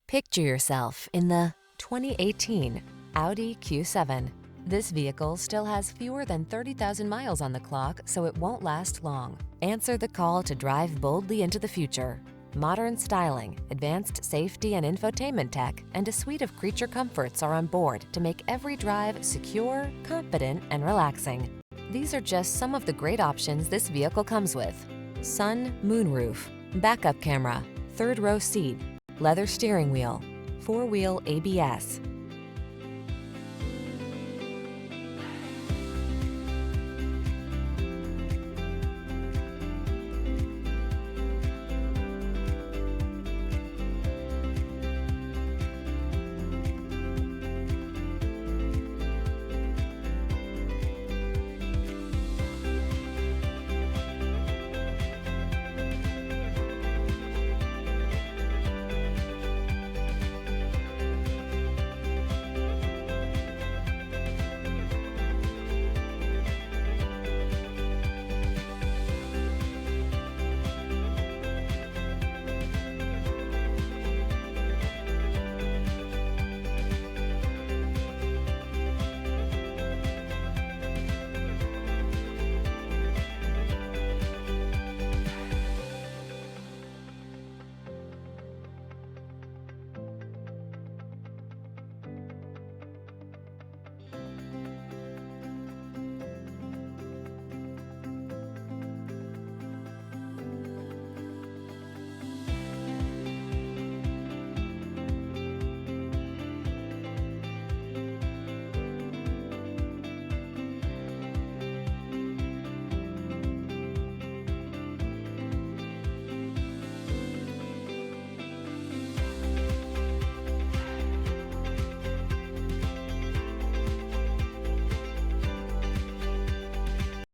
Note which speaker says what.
Speaker 1: Picture yourself in the 2018 Audi Q7. This vehicle still has fewer than 30,000 miles on the clock, so it won't last long. Answer the call to drive boldly into the future. Modern styling, advanced safety and infotainment tech, and a suite of creature comforts are on board to make every drive secure, confident, and relaxing. These are just some of the great options this vehicle comes with: sun moonroof, backup camera, third row seat, leather steering wheel, four-wheel ABS,